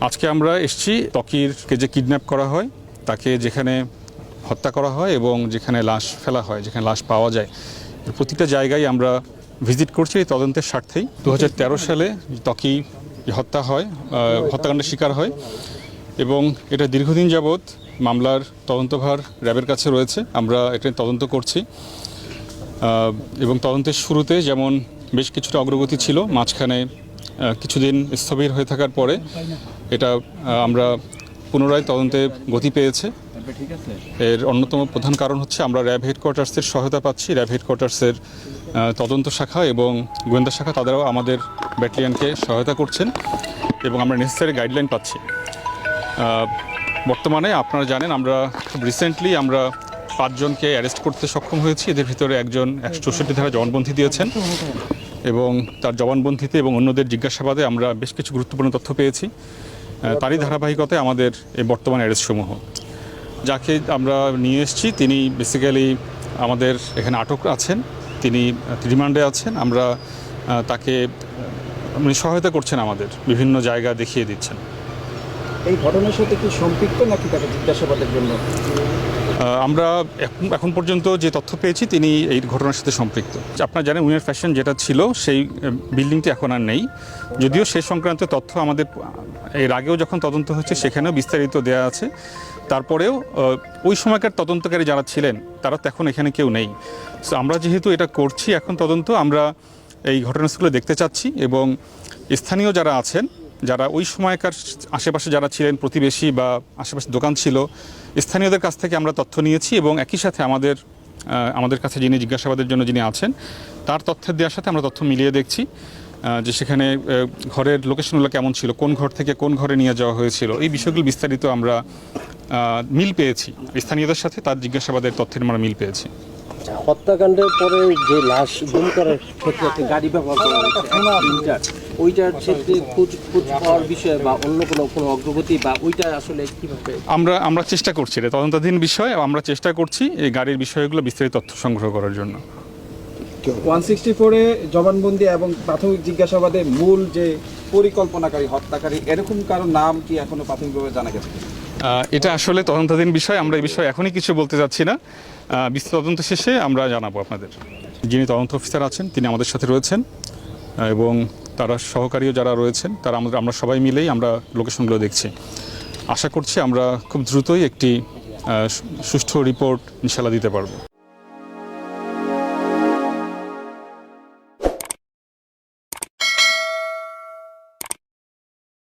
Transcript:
আজকে আমরা এসেছি ত্বকীরকে যে কিডন্যাপ করা হয়, তাকে যেখানে হত্যা করা হয় এবং যেখানে লাশ ফেলা হয়, যেখানে লাশ পাওয়া যায়, প্রতিটা জায়গায় আমরা ভিজিট করছি এই তদন্তের স্বার্থেই। 2013 সালে ত্বকী হত্যাকাণ্ডের শিকার হয় এবং এটা দীর্ঘদিন যাবৎ মামলার তদন্তভার র্যাবের কাছে রয়েছে। আমরা এটা তদন্ত করছি এবং তদন্তের শুরুতে যেমন বেশ কিছুটা অগ্রগতি ছিল, মাঝখানে কিছুদিন স্থবির হয়ে থাকার পরে এটা আমরা পুনরায় তদন্তে গতি পেয়েছে। এর অন্যতম প্রধান কারণ হচ্ছে আমরা র্যাব হেডকোয়ার্টার্সের সহায়তা পাচ্ছি। র্যাব হেডকোয়ার্টার্সের তদন্ত শাখা এবং গোয়েন্দা শাখা তাদেরও আমাদের ব্যাটালিয়নকে সহায়তা করছেন এবং আমরা নেসেসারি গাইডলাইন পাচ্ছি। বর্তমানে আপনারা জানেন আমরা খুব রিসেন্টলি আমরা 5 জনকে অ্যারেস্ট করতে সক্ষম হয়েছি। এদের ভিতরে একজন 164 ধারা জবানবন্দি দিয়েছেন এবং তার জবানবন্দিতে এবং অন্যদের জিজ্ঞাসাবাদে আমরা বেশ কিছু গুরুত্বপূর্ণ তথ্য পেয়েছি। তারই ধারাবাহিকতায় আমাদের এই বর্তমান অ্যারেস্টসমূহ। যাকে আমরা নিয়ে এসেছি তিনি বেসিক্যালি আমাদের এখানে আটক আছেন, তিনি রিমান্ডে আছেন। আমরা তাকে সহায়তা করছেন, আমাদের বিভিন্ন জায়গা দেখিয়ে দিচ্ছেন। এই ঘটনার সাথে কি সম্পৃক্ত নাকি তাকে জিজ্ঞাসাবাদের জন্য? আমরা এখন পর্যন্ত যে তথ্য পেয়েছি তিনি এই ঘটনার সাথে সম্পৃক্ত। আপনারা জানেন উইনার ফ্যাশন যেটা ছিল সেই বিল্ডিংটি এখন আর নেই, যদিও সেই সংক্রান্ত তথ্য আমাদের এর আগেও যখন তদন্ত হচ্ছে সেখানেও বিস্তারিত দেওয়া আছে। তারপরেও ওই সময়কার তদন্তকারী যারা ছিলেন তারা তো এখন এখানে কেউ নেই। সো আমরা যেহেতু এটা করছি এখন তদন্ত, আমরা এই ঘটনাগুলো দেখতে চাচ্ছি এবং স্থানীয় যারা আছেন, যারা ওই সময়কার আশেপাশে যারা ছিলেন, প্রতিবেশী বা আশেপাশে দোকান ছিল, স্থানীয়দের কাছ থেকে আমরা তথ্য নিয়েছি এবং একই সাথে আমাদের কাছে যিনি জিজ্ঞাসাবাদের জন্য যিনি আছেন তার তথ্যের দেওয়ার সাথে আমরা তথ্য মিলিয়ে দেখছি যে সেখানে ঘরের লোকেশনগুলো কেমন ছিল, কোন ঘর থেকে কোন ঘরে নিয়ে যাওয়া হয়েছিল, এই বিষয়গুলো বিস্তারিত আমরা মিল পেয়েছি। স্থানীয়দের সাথে তার জিজ্ঞাসাবাদের তথ্যের আমরা মিল পেয়েছি। হত্যাকাণ্ডের পরে যে লাশ গুম করার ক্ষেত্রে একটা গাড়ি ব্যবহার করা হয়েছে, ওইটার ক্ষেত্রে খোঁজ পাওয়ার বিষয়ে বা অন্য কোনো অগ্রগতি বা ওইটা আসলে কীভাবে? আমরা চেষ্টা করছি, এটা তদন্তাধীন বিষয়। আমরা চেষ্টা করছি এই গাড়ির বিষয়গুলো বিস্তারিত তথ্য সংগ্রহ করার জন্য। 164-এ জবানবন্দি এবং প্রাথমিক জিজ্ঞাসাবাদে মূল যে পরিকল্পনাকারী হত্যাকারী এরকম কারো নাম কি এখনো প্রাথমিকভাবে জানা গেছে? এটা আসলে তদন্তাধীন বিষয়, আমরা এই বিষয়ে এখনই কিছু বলতে চাচ্ছি না। বিস্তৃত তদন্ত শেষে আমরা জানাবো আপনাদের। যিনি তদন্ত অফিসার আছেন তিনি আমাদের সাথে রয়েছেন এবং তারা সহকারীও যারা রয়েছেন তারা আমরা সবাই মিলেই আমরা লোকেশনগুলো দেখছি। আশা করছি আমরা খুব দ্রুতই একটি সুষ্ঠু রিপোর্ট ইনশাল্লাহ দিতে পারবো।